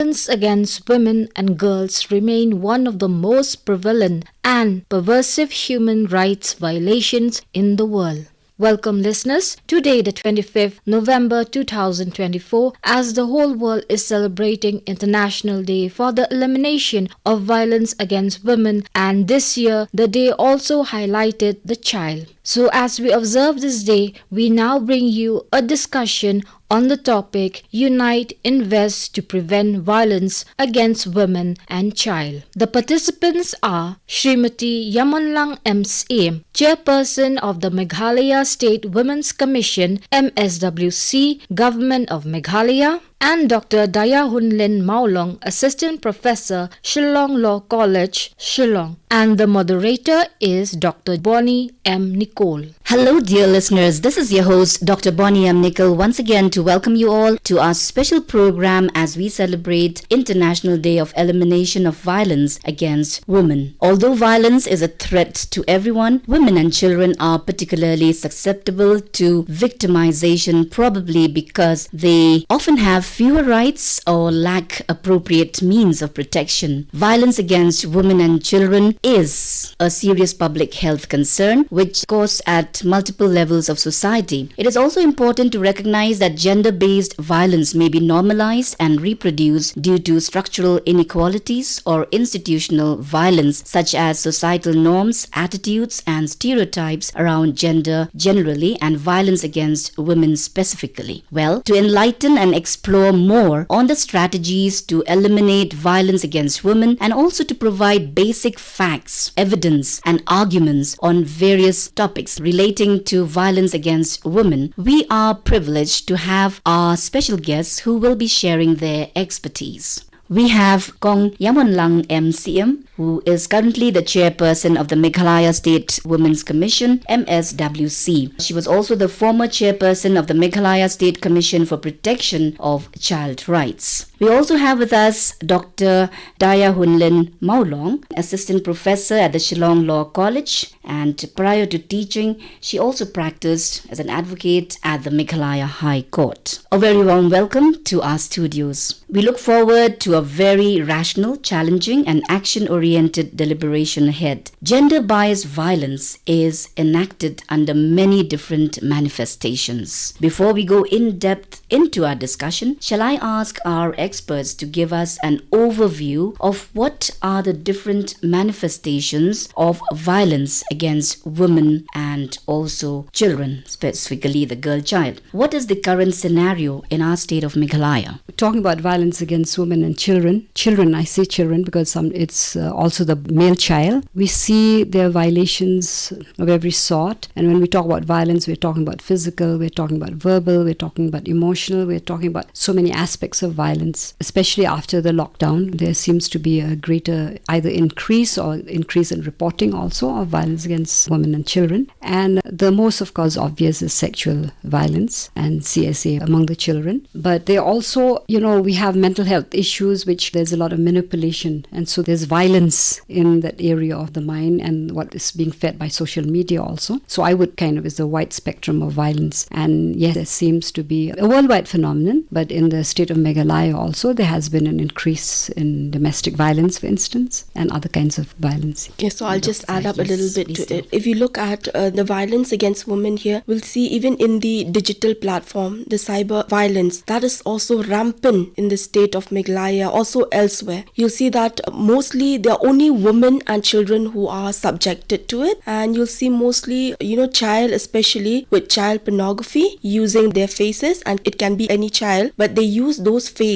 Violence against women and girls remain one of the most prevalent and pervasive human rights violations in the world. Welcome listeners, today the 25th November 2024, as the whole world is celebrating International Day for the Elimination of Violence Against Women, and this year the day also highlighted the child. So as we observe this day, we now bring you a discussion on the topic Unite, Invest to Prevent Violence Against Women and Child. The participants are Srimati Iamonlang M. Syiem, Chairperson of the Meghalaya State Women's Commission MSWC, Government of Meghalaya, and Dr. Daiahunlin Mawlong, Asst.Professor, Shillong Law College, Shillong. And the moderator is Dr.Bonnie M.Nicols. Hello dear listeners, this is your host Dr. Bonnie M.Nicols once again to welcome you all to our special program as we celebrate International Day of Elimination of Violence Against Women. Although violence is a threat to everyone, women and children are particularly susceptible to victimization, probably because they often have fewer rights or lack appropriate means of protection. Violence against women and children is a serious public health concern which occurs at multiple levels of society. It is also important to recognize that gender-based violence may be normalized and reproduced due to structural inequalities or institutional violence such as societal norms, attitudes and stereotypes around gender generally and violence against women specifically. Well, to enlighten and explore more on the strategies to eliminate violence against women and also to provide basic facts, evidence and arguments on various topics relating to violence against women, we are privileged to have our special guests who will be sharing their expertise. We have Kong Iamonlang M. Syiem, who is currently the chairperson of the Meghalaya State Women's Commission, MSWC. She was also the former chairperson of the Meghalaya State Commission for Protection of Child Rights. We also have with us Dr. Daiahunlin Mawlong, assistant professor at the Shillong Law College, and prior to teaching, she also practiced as an advocate at the Meghalaya High Court. A very warm welcome to our studios. We look forward to a very rational, challenging and action-oriented deliberation ahead. Gender-biased violence is enacted under many different manifestations. Before we go in depth into our discussion, shall I ask our experts to give us an overview of what are the different manifestations of violence against women and also children, specifically the girl child. What is the current scenario in our state of Meghalaya? Talking about violence against women and children, I say children because it's also the male child. We see there are violations of every sort, and when we talk about violence, we're talking about physical, we're talking about verbal, we're talking about emotional, we're talking about so many aspects of violence. Especially after the lockdown, there seems to be a greater either increase in reporting also of violence against women and children. And the most, of course, obvious is sexual violence and CSA among the children. But they also, we have mental health issues, which there's a lot of manipulation. And so there's violence in that area of the mind and what is being fed by social media also. So I would is a wide spectrum of violence. And yes, there seems to be a worldwide phenomenon, but in the state of Meghalaya also, there has been an increase in domestic violence, for instance, and other kinds of violence. Yes, so I'll just add up a little bit to it. If you look at the violence against women here, we'll see even in the digital platform, the cyber violence, that is also rampant in the state of Meghalaya, also elsewhere. You'll see that mostly there are only women and children who are subjected to it, and you'll see mostly, child, especially with child pornography, using their faces, and it can be any child, but they use those faces,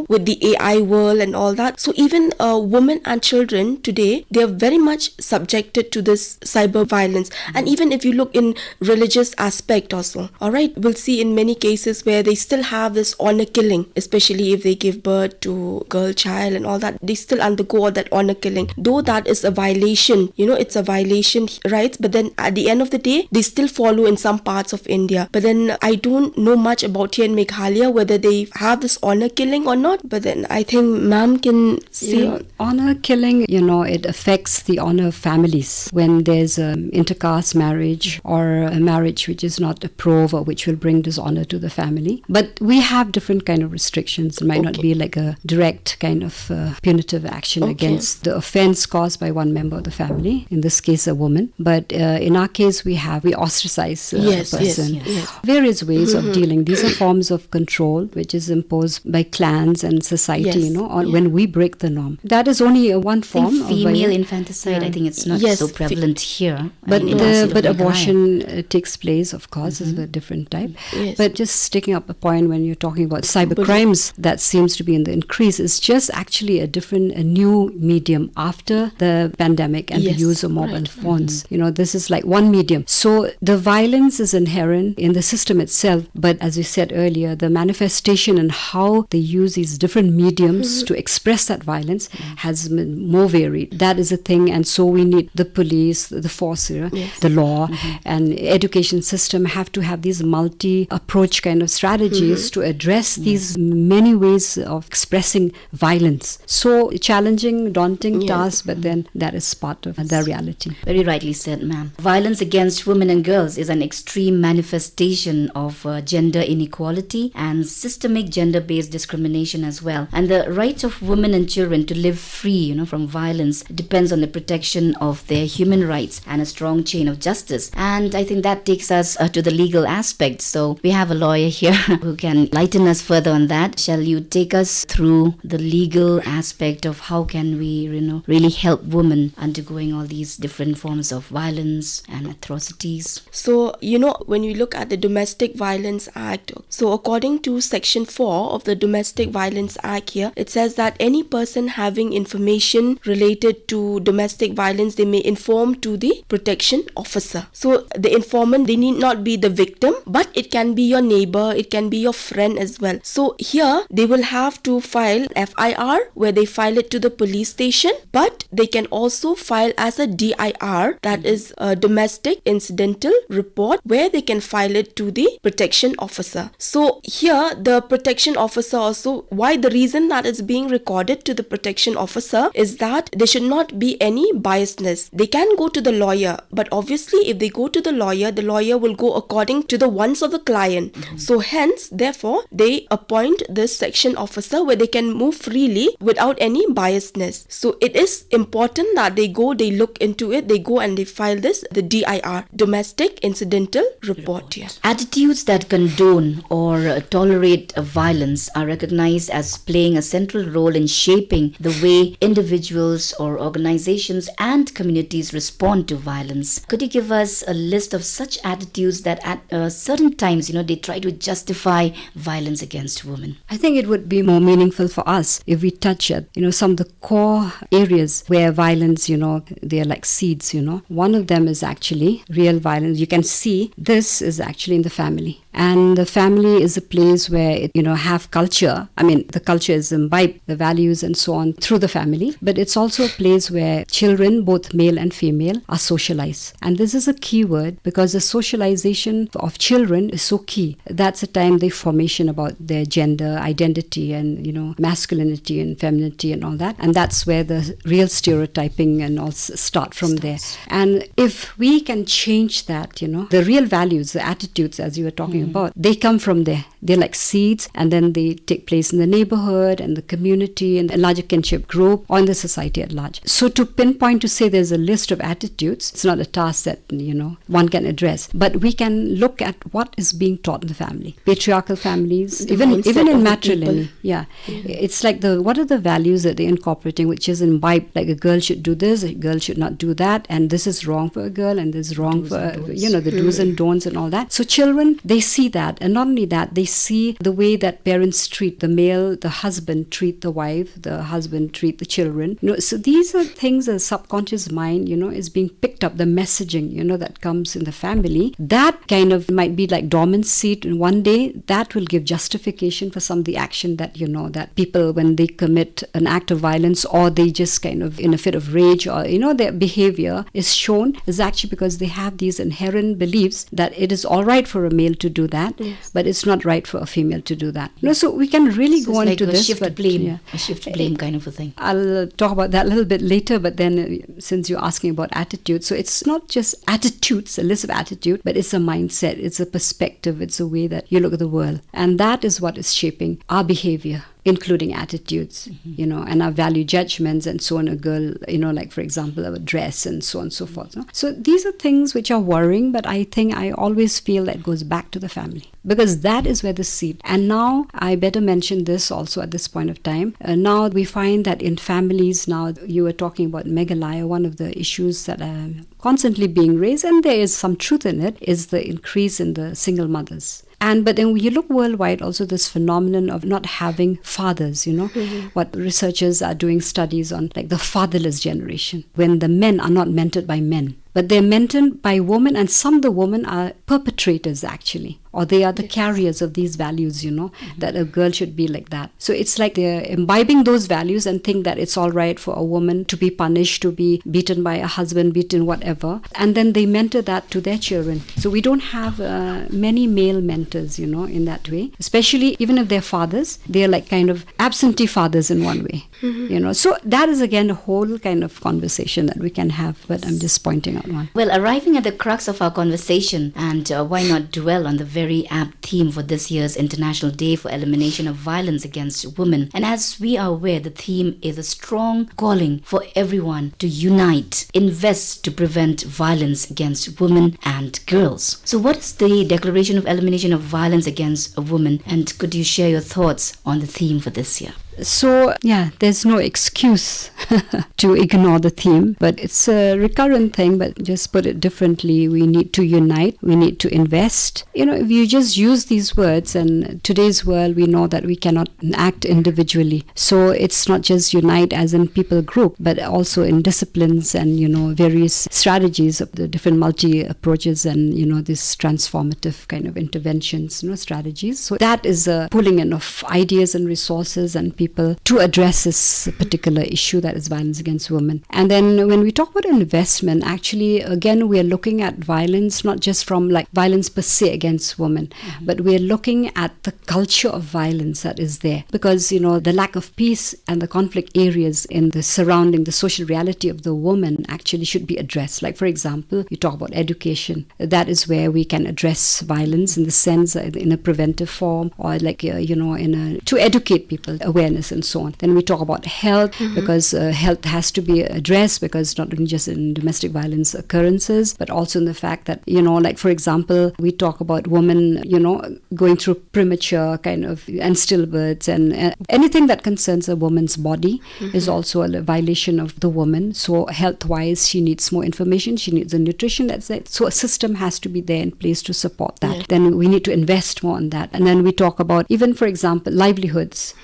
with the AI world and all that. So even women and children today, they are very much subjected to this cyber violence. And even if you look in religious aspect also, alright, we'll see in many cases where they still have this honor killing, especially if they give birth to girl child and all that, they still undergo all that honor killing. Though that is a violation, it's a violation rights, but then at the end of the day, they still follow in some parts of India. But then I don't know much about here in Meghalaya whether they have this honor killing or not, but then I think ma'am can say honor killing, it affects the honor of families when there's intercaste marriage or a marriage which is not approved or which will bring dishonor to the family. But we have different kind of restrictions. It might not be like a direct direct kind of punitive action against the offense caused by one member of the family, in this case a woman. But in our case we ostracize a person. Various ways of dealing. These are forms of control which is imposed by clans and society, when we break the norm. That is only one form of female infanticide. I think it's not so prevalent here. But abortion takes place, of course, is a different type. But just taking up a point when you're talking about cyber crimes that seems to be in the increase, is just actually a new medium after the pandemic and the use of mobile phones. This is like one medium. So the violence is inherent in the system itself, but as you said earlier, the manifestation and how they use these different mediums to express that violence has been more varied. That is a thing, and so we need the police, the force, the law, and education system have to have these multi-approach kind of strategies to address these many ways of expressing violence. So challenging, daunting task, but then that is part of the reality. Very rightly said, ma'am. Violence against women and girls is an extreme manifestation of gender inequality and systemic gender-based discrimination as well. And the rights of women and children to live free, from violence depends on the protection of their human rights and a strong chain of justice. And I think that takes us to the legal aspect. So we have a lawyer here who can lighten us further on that. Shall you take us through the legal aspect of how can we, really help women undergoing all these different forms of violence and atrocities? So, when you look at the Domestic Violence Act, so according to Section 4 of the Domestic Violence Act here, it says that any person having information related to domestic violence, they may inform to the protection officer. So the informant, they need not be the victim, but it can be your neighbor, it can be your friend as well. So here they will have to file FIR, where they file it to the police station, but they can also file as a DIR, that is a domestic incidental report, where they can file it to the protection officer. So here the protection officer also, why the reason that it's being recorded to the protection officer is that there should not be any biasness. They can go to the lawyer, but obviously if they go to the lawyer will go according to the wants of the client. So hence, therefore, they appoint this section officer where they can move freely without any biasness. So it is important that they look into it, they go and they file this, the DIR, Domestic Incidental Report. Yeah. Attitudes that condone or tolerate violence are recognized as playing a central role in shaping the way individuals or organizations and communities respond to violence. Could you give us a list of such attitudes that at certain times, they try to justify violence against women? I think it would be more meaningful for us if we touch at, some of the core areas where violence, they're like seeds, One of them is actually real violence. You can see this is actually in the family. And the family is a place where, have culture. I mean, the culture is imbibed, the values and so on through the family. But it's also a place where children, both male and female, are socialized. And this is a key word because the socialization of children is so key. That's a time the formation about their gender identity and, masculinity and femininity and all that. And that's where the real stereotyping and all start from there. And if we can change that, the real values, the attitudes, as you were talking about, they come from there. They're like seeds, and then they take place in the neighborhood and the community and a larger kinship group or in the society at large. So to pinpoint to say there's a list of attitudes, it's not a task that, one can address. But we can look at what is being taught in the family. Patriarchal families, even in matrilineal. Yeah. It's like what are the values that they're incorporating, which is imbibed, like a girl should do this, a girl should not do that, and this is wrong for a girl, and this is wrong for, the do's and don'ts and all that. So children, they see that, and not only that, they see the way that parents treat the male, the husband treat the wife, the husband treat the children. So these are things the subconscious mind, is being picked up, the messaging, that comes in the family. That kind of might be like dormant seed, and one day that will give justification for some of the action that, that people, when they commit an act of violence or they just kind of in a fit of rage or, their behavior is shown is actually because they have these inherent beliefs that it is all right for a male to do that, but it's not right for a female to do that. So we can really go on to this. A shift blame kind of a thing. I'll talk about that a little bit later, but then since you're asking about attitude, so it's not just attitudes, a list of attitude, but it's a mindset, it's a perspective, it's a way that you look at the world. And that is what is shaping our behavior. including attitudes, and our value judgments and so on. A girl, like for example, a dress and so on and so forth. No? So these are things which are worrying, but I think I always feel that goes back to the family, because that is where the seed. And now I better mention this also at this point of time. Now we find that in families, now you were talking about Meghalaya, one of the issues that are constantly being raised, and there is some truth in it, is the increase in the single mothers. But then when you look worldwide, also this phenomenon of not having fathers, what researchers are doing studies on, like the fatherless generation, when the men are not mentored by men, but they're mentored by women, and some of the women are perpetrators actually, or they are the carriers of these values, that a girl should be like that. So it's like they're imbibing those values and think that it's all right for a woman to be punished, to be beaten by a husband, beaten whatever, and then they mentor that to their children. So we don't have many male mentors, in that way, especially even if they're fathers, they're like kind of absentee fathers in one way. So that is again a whole kind of conversation that we can have, but I'm just pointing out one. Well, arriving at the crux of our conversation, and why not dwell on the very apt theme for this year's International Day for Elimination of Violence Against Women. And as we are aware, the theme is a strong calling for everyone to unite, invest to prevent violence against women and girls. So what is the Declaration of Elimination of Violence Against a Woman, and could you share your thoughts on the theme for this year? So, there's no excuse to ignore the theme, but it's a recurrent thing, but just put it differently. We need to unite, we need to invest. If you just use these words, and today's world, we know that we cannot act individually. So it's not just unite as in people group, but also in disciplines and, various strategies of the different multi-approaches and, this transformative kind of interventions, strategies. So that is a pulling in of ideas and resources and people to address this particular issue, that is violence against women. And then when we talk about investment, actually, again, we are looking at violence, not just from like violence per se against women, but we are looking at the culture of violence that is there. Because, the lack of peace and the conflict areas in the surrounding, the social reality of the woman actually should be addressed. Like, for example, you talk about education. That is where we can address violence in the sense in a preventive form, or like, to educate people, awareness and so on. Then we talk about health, because health has to be addressed, because not only just in domestic violence occurrences, but also in the fact that, like for example, we talk about women, going through premature kind of and stillbirths, and anything that concerns a woman's body is also a violation of the woman. So health-wise, she needs more information, she needs a nutrition, that's it. So a system has to be there in place to support that. Then we need to invest more on that. And then we talk about even, for example, livelihoods,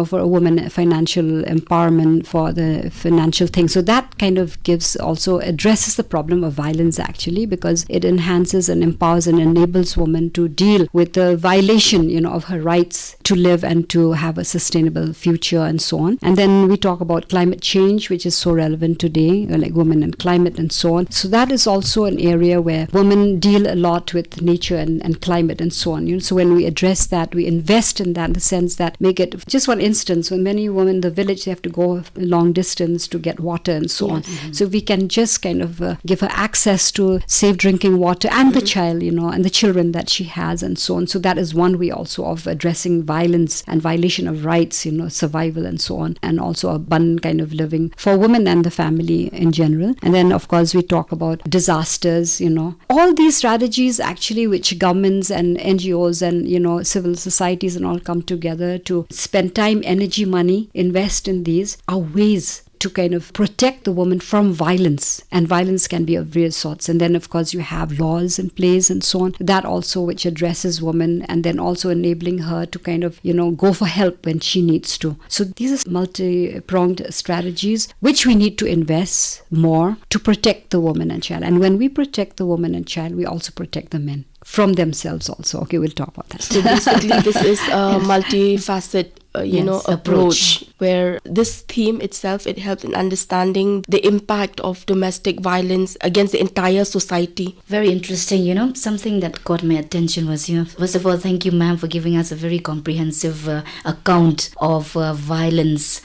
for a woman, financial empowerment for the financial thing. So that kind of addresses the problem of violence actually, because it enhances and empowers and enables women to deal with the violation, of her rights to live and to have a sustainable future and so on. And then we talk about climate change, which is so relevant today, like women and climate and so on. So that is also an area where women deal a lot with nature and climate and so on. So when we address that, we invest in that in the sense that make it, just one instance, when many women in the village, they have to go a long distance to get water and so on. So we can just kind of give her access to safe drinking water and the child, and the children that she has and so on. So that is one way also of addressing violence and violation of rights, survival and so on, and also abundant kind of living for women and the family in general. And then of course we talk about disasters, all these strategies actually which governments and NGOs and, civil societies and all come together to spend time, energy, money, invest in these are ways to kind of protect the woman from violence. And violence can be of various sorts. And then, of course, you have laws in place and so on. That also which addresses women, and then also enabling her to kind of, go for help when she needs to. So these are multi-pronged strategies which we need to invest more to protect the woman and child. And when we protect the woman and child, we also protect the men from themselves also. Okay, we'll talk about that. So basically this is a multifaceted approach where this theme itself, it helps in understanding the impact of domestic violence against the entire society. Very interesting. Something that caught my attention was, first of all, thank you, ma'am, for giving us a very comprehensive account of violence.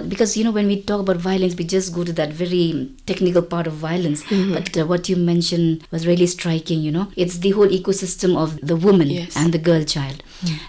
Because, when we talk about violence, we just go to that very technical part of violence. But what you mentioned was really striking, It's the whole ecosystem of the woman and the girl child,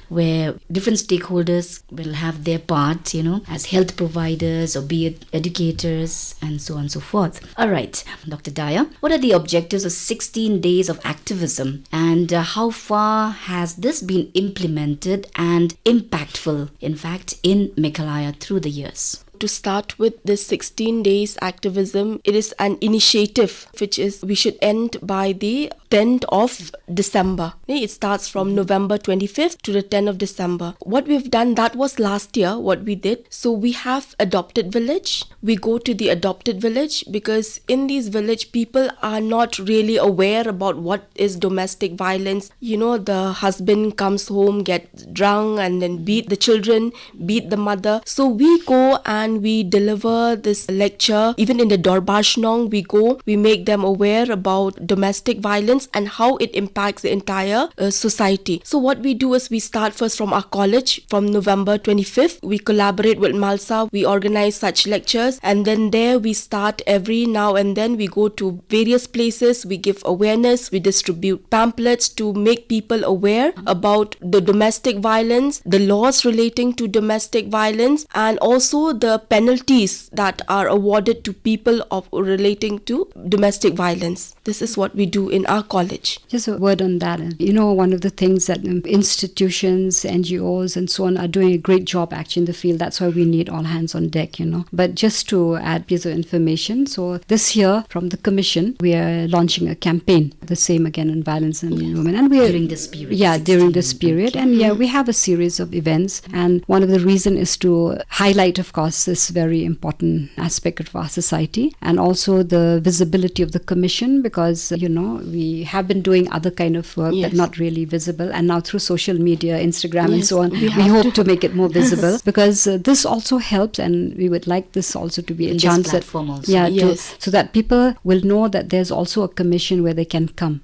where different stakeholders, will have their part, as health providers or be it educators and so on and so forth. All right, Dr. Daya, what are the objectives of 16 days of activism, and how far has this been implemented and impactful, in fact, in Meghalaya through the years? To start with this 16 days activism, it is an initiative which is we should end by the 10th of December. It starts from November 25th to the 10th of December. What we've done, that was last year what we did. So we have adopted village. We go to the adopted village because in these village people are not really aware about what is domestic violence. The husband comes home, gets drunk and then beat the children, beat the mother. So we go and we deliver this lecture. Even in the Dorbashnong, we go, we make them aware about domestic violence and how it impacts the entire society. So what we do is we start first from our college from November 25th. We collaborate with Malsa. We organize such lectures, and then there we start every now and then. We go to various places. We give awareness. We distribute pamphlets to make people aware about the domestic violence, the laws relating to domestic violence, and also the penalties that are awarded to people of relating to domestic violence. This is what we do in our college. Just a word on that. One of the things that institutions, NGOs and so on are doing a great job actually in the field. That's why we need all hands on deck, But just to add a piece of information, so this year from the Commission, we are launching a campaign, the same again on violence and women. And we are, during this period. Yeah, during this period. And we have a series of events. And one of the reasons is to highlight, of course, this very important aspect of our society, and also the visibility of the Commission, because, we have been doing other kind of work but not really visible, and now through social media, Instagram and so on, we hope to make it more visible because this also helps, and we would like this also to be a chance that so that people will know that there's also a commission where they can come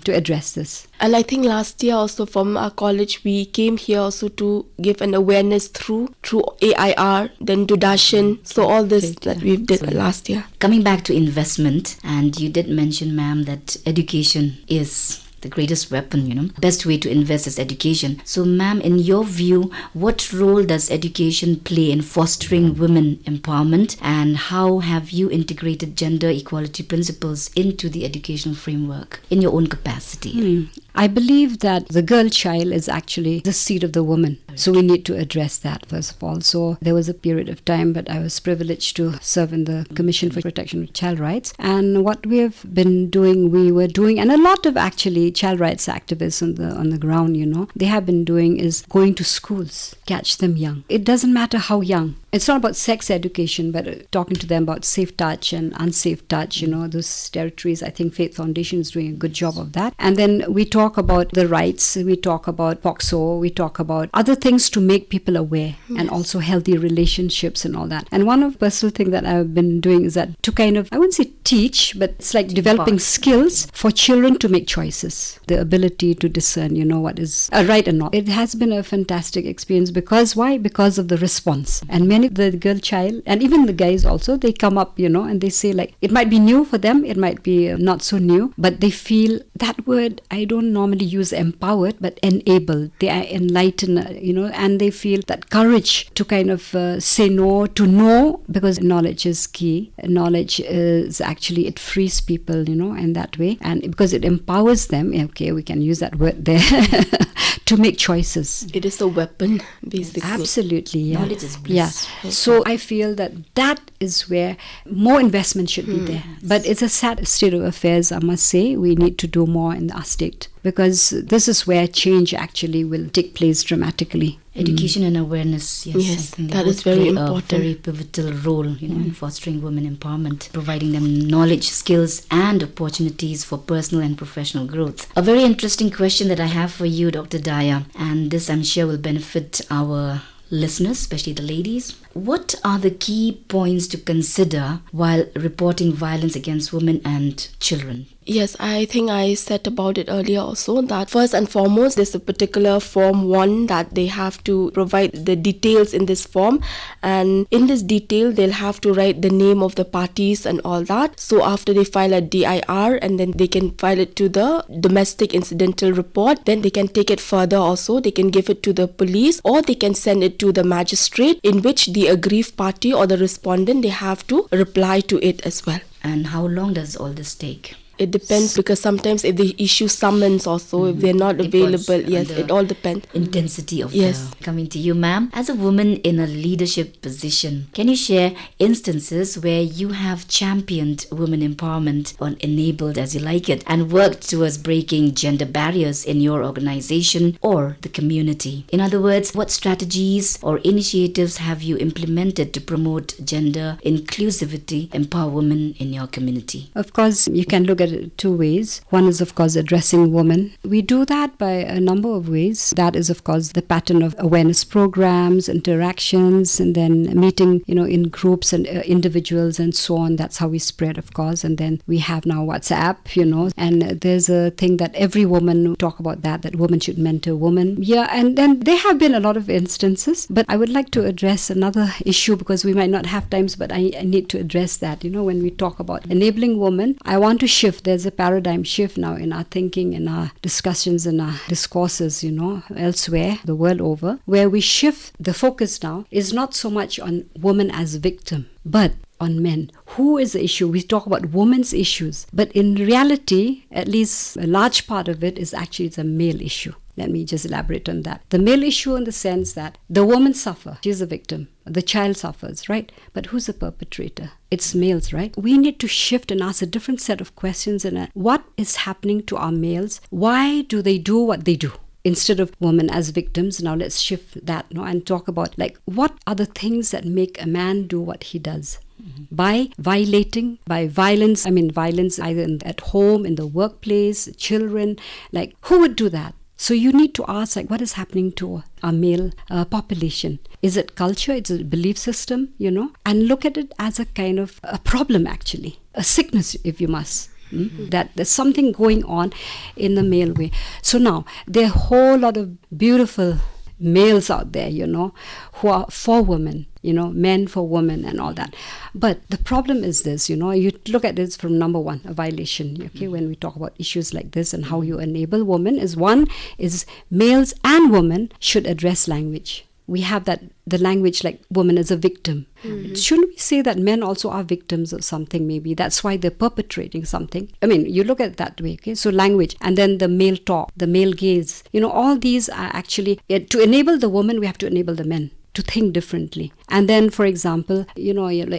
to address this. And I think last year also from our college we came here also to give an awareness through AIR, then Dudashin, so all this that we did last year. Coming back to investment, and you did mention, ma'am, that education is the greatest weapon, best way to invest is education. So ma'am, in your view, what role does education play in fostering women empowerment, and how have you integrated gender equality principles into the educational framework in your own capacity? I believe that the girl child is actually the seed of the woman. So we need to address that first of all. So there was a period of time, but I was privileged to serve in the Commission for Protection of Child Rights. And what we have been doing, and a lot of actually child rights activists on the ground, they have been doing is going to schools, catch them young. It doesn't matter how young. It's not about sex education, but talking to them about safe touch and unsafe touch, those territories. I think Faith Foundation is doing a good job of that. And then we talk about the rights, we talk about POXO, we talk about other things to make people aware, and also healthy relationships and all that. And one of the personal thing that I've been doing is that to kind of, I wouldn't say teach, but it's like developing skills for children to make choices, the ability to discern, what is right and not. It has been a fantastic experience because why? Because of the response. And many of the girl child, and even the guys also, they come up, and they say like, it might be new for them, it might be not so new, but they feel that word, I don't normally use empowered, but enabled. They are enlightened, and they feel that courage to kind of say no, to know, because knowledge is key. Knowledge is actually, it frees people, in that way. And because it empowers them, okay, we can use that word there, to make choices. It is a weapon, basically. Absolutely, yeah. Knowledge is bliss. Yeah. So I feel that is where more investment should be there. But it's a sad state of affairs, I must say. We need to do more in our state, because this is where change actually will take place dramatically. Education and awareness, yes, I think that is very important. A very pivotal role, in fostering women empowerment, providing them knowledge, skills, and opportunities for personal and professional growth. A very interesting question that I have for you, Dr. Daya, and this I'm sure will benefit our listeners, especially the ladies. What are the key points to consider while reporting violence against women and children? Yes, I think I said about it earlier also, that first and foremost there's a particular form 1 that they have to provide the details in this form, and in this detail they'll have to write the name of the parties and all that. So after they file a DIR, and then they can file it to the domestic incidental report, then they can take it further also. They can give it to the police, or they can send it to the magistrate, in which the aggrieved party or the respondent, they have to reply to it as well. And how long does all this take? It depends, because sometimes if they issue summons also, if they're not available, yes, it all depends. Intensity of Yes. Coming to you, ma'am. As a woman in a leadership position, can you share instances where you have championed women empowerment, or enabled as you like it, and worked towards breaking gender barriers in your organization or the community? In other words, what strategies or initiatives have you implemented to promote gender inclusivity, empower women in your community? Of course, you can look at it 2 ways. One is, of course, addressing women. We do that by a number of ways. That is, of course, the pattern of awareness programs, interactions, and then meeting, in groups and individuals and so on. That's how we spread, of course. And then we have now WhatsApp, and there's a thing that every woman talk about that women should mentor women. Yeah, and then there have been a lot of instances, but I would like to address another issue, because we might not have times, but I need to address that. When we talk about enabling women, I want to shift. There's a paradigm shift now in our thinking, in our discussions, in our discourses, elsewhere, the world over, where we shift the focus now is not so much on women as victim, but on men. Who is the issue? We talk about women's issues, but in reality, at least a large part of it is actually it's a male issue. Let me just elaborate on that. The male issue in the sense that the woman suffers, she's a victim. The child suffers, right? But who's the perpetrator? It's males, right? We need to shift and ask a different set of questions. And what is happening to our males? Why do they do what they do? Instead of women as victims, now let's shift that and talk about what are the things that make a man do what he does? By violating, by violence, violence either at home, in the workplace, children, who would do that? So you need to ask, what is happening to our male population? Is it culture? Is it belief system? And look at it as a kind of a problem, actually, a sickness, if you must. That there's something going on in the male way. So now there are a whole lot of beautiful males out there, who are for women, men for women and all that. But the problem is this, you look at this from number one, a violation, okay, when we talk about issues like this and how you enable women is males and women should address language. We have the language woman as a victim. Shouldn't we say that men also are victims of something maybe? That's why they're perpetrating something. You look at it that way, okay? So language, and then the male talk, the male gaze. All these are actually, to enable the woman, we have to enable the men to think differently. And then, for example,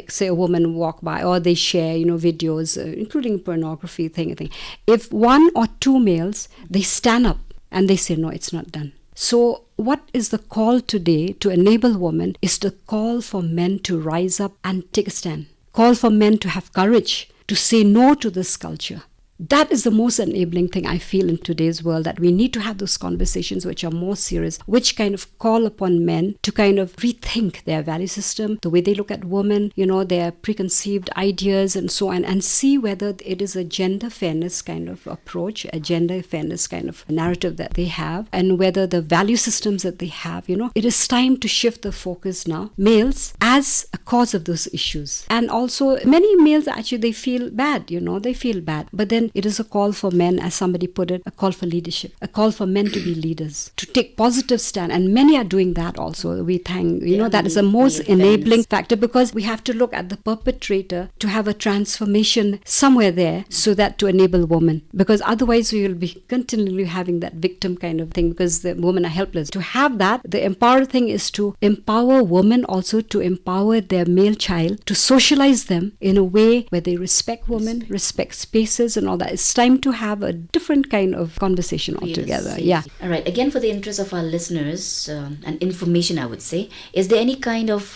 say a woman walk by or they share, videos, including pornography thing. If 1 or 2 males, they stand up and they say, no, it's not done. So what is the call today to enable women is the call for men to rise up and take a stand. Call for men to have courage to say no to this culture. That is the most enabling thing I feel in today's world, that we need to have those conversations which are more serious, which kind of call upon men to kind of rethink their value system, the way they look at women, their preconceived ideas and so on, and see whether it is a gender fairness kind of approach, a gender fairness kind of narrative that they have, and whether the value systems that they have, it is time to shift the focus now. Males as a cause of those issues. And also many males actually, they feel bad, they feel bad. But then it is a call for men, as somebody put it, a call for leadership, a call for men to be leaders, to take positive stand. And many are doing that also. We thank, that is the most enabling factor, because we have to look at the perpetrator to have a transformation somewhere there, so that to enable women. Because otherwise we will be continually having that victim kind of thing, because the women are helpless. To have that, the empower thing is to empower women also to empower their male child, to socialize them in a way where they respect women, respect spaces and all all that. It's time to have a different kind of conversation altogether. Yeah. All right. Again, for the interest of our listeners and information, I would say, is there any kind of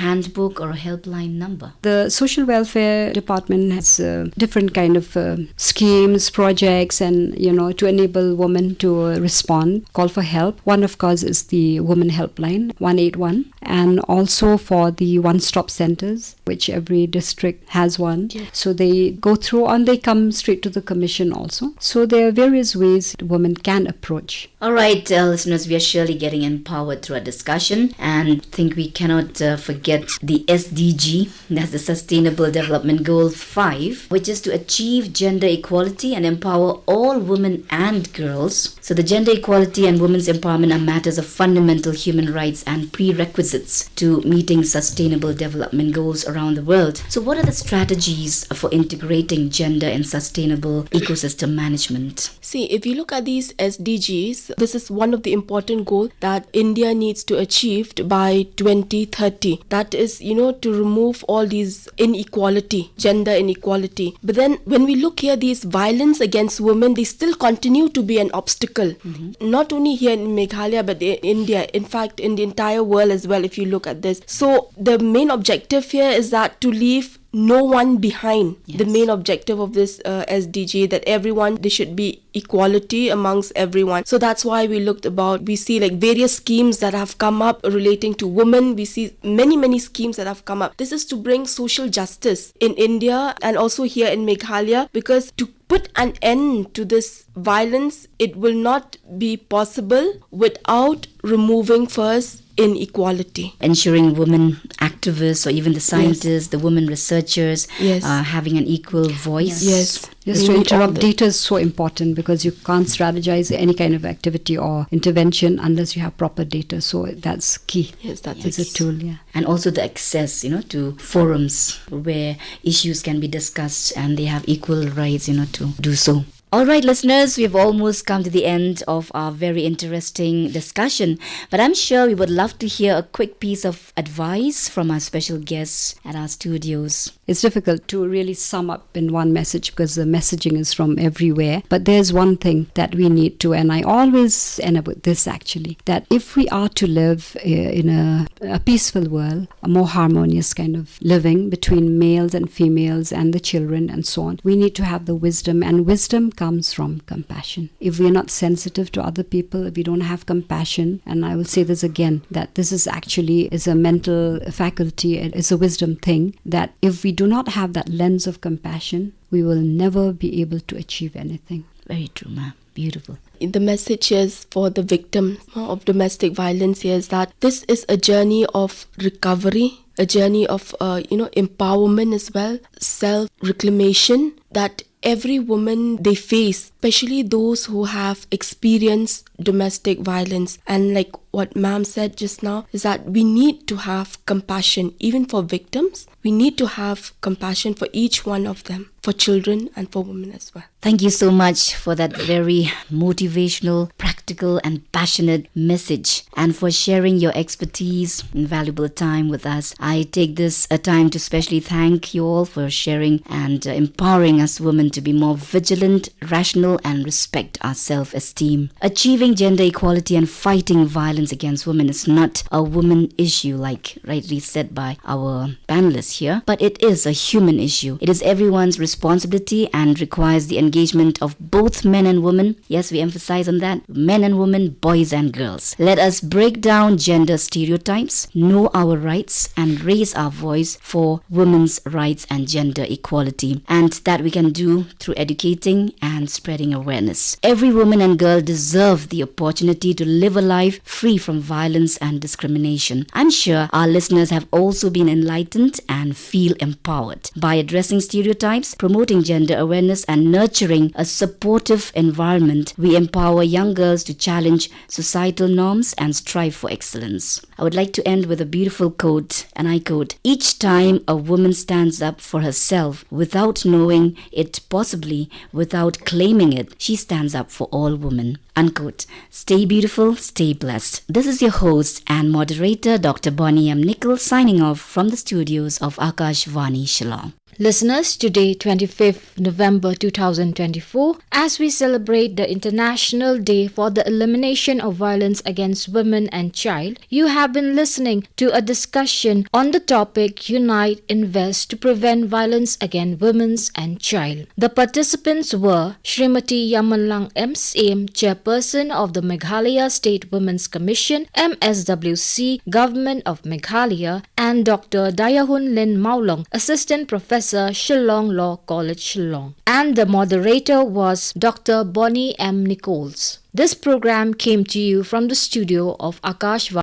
handbook or a helpline number? The Social Welfare Department has different kind of schemes, projects, and to enable women to respond, call for help. One, of course, is the Women Helpline 181, and also for the one-stop centers, which every district has one. Yes. So they go through and they come straight to the commission also. So there are various ways women can approach. All right, listeners, we are surely getting empowered through our discussion, and think we cannot forget the SDG, that's the Sustainable Development Goal 5, which is to achieve gender equality and empower all women and girls. So the gender equality and women's empowerment are matters of fundamental human rights and prerequisites to meeting sustainable development goals around the world. So what are the strategies for integrating gender in sustainable ecosystem management? See, if you look at these SDGs, this is one of the important goals that India needs to achieve by 2030. That is, to remove all these inequality, gender inequality. But then when we look here, these violence against women, they still continue to be an obstacle. Not only here in Meghalaya, but in India, in fact, in the entire world as well, if you look at this. So the main objective here is that to leave no one behind. Yes. The main objective of this SDG, that everyone, there should be equality amongst everyone. So that's why we see like various schemes that have come up relating to women. We see many schemes that have come up. This is to bring social justice in India and also here in Meghalaya, because to put an end to this violence, it will not be possible without removing first inequality. Ensuring women activists or even the scientists, the women researchers Yes. having an equal voice. Yes. Just We to need interrupt, all the- data is so important because you can't strategize any kind of activity or intervention unless you have proper data. So that's key. Yes, that's It's a tool, yeah. And also the access, to forums where issues can be discussed and they have equal rights, to do so. All right, listeners, we've almost come to the end of our very interesting discussion, but I'm sure we would love to hear a quick piece of advice from our special guests at our studios. It's difficult to really sum up in one message because the messaging is from everywhere. But there's one thing that we need to, and I always end up with this actually, that if we are to live in a peaceful world, a more harmonious kind of living between males and females and the children and so on, we need to have the wisdom, and wisdom comes from compassion. If we're not sensitive to other people, if we don't have compassion, and I will say this again, that this is a mental faculty, it's a wisdom thing, that if we do not have that lens of compassion, we will never be able to achieve anything. Very true, ma'am. Beautiful. The message is for the victims of domestic violence here is that this is a journey of recovery, a journey of empowerment as well, self-reclamation that every woman they face, especially those who have experienced domestic violence. And like what ma'am said just now, is that we need to have compassion even for victims. We need to have compassion for each one of them, for children and for women as well. Thank you so much for that very motivational, practical and passionate message, and for sharing your expertise and valuable time with us. I take this time to especially thank you all for sharing and empowering us women to be more vigilant, rational and respect our self-esteem. Achieving gender equality and fighting violence against women is not a woman issue, like rightly said by our panelists here, but it is a human issue. It is everyone's responsibility and requires the engagement of both men and women. Yes, we emphasize on that. Men and women, boys and girls. Let us break down gender stereotypes, know our rights and raise our voice for women's rights and gender equality. And that we can do through educating and spreading awareness. Every woman and girl deserve the opportunity to live a life free from violence and discrimination. I'm sure our listeners have also been enlightened and feel empowered. By addressing stereotypes, promoting gender awareness and nurturing a supportive environment, we empower young girls to challenge societal norms and strive for excellence. I would like to end with a beautiful quote, and I quote, "Each time a woman stands up for herself without knowing it, possibly without claiming it, she stands up for all women." Unquote. Stay beautiful, stay blessed. This is your host and moderator, Dr. Bonnie M.Nicols, signing off from the studios of Akashvani, Shillong. Listeners, today 25th November 2024, as we celebrate the International Day for the Elimination of Violence Against Women and Child, you have been listening to a discussion on the topic Unite, Invest to Prevent Violence Against Women and Child. The participants were Srimati Iamonlang M. Syiem, Chairperson of the Meghalaya State Women's Commission, MSWC, Government of Meghalaya, and Dr. Daiahunlin Mawlong, Asst.Professor, Shillong Law College, Shillong. And the moderator was Dr.Bonnie M.Nicols. This program came to you from the studio of Akashvani.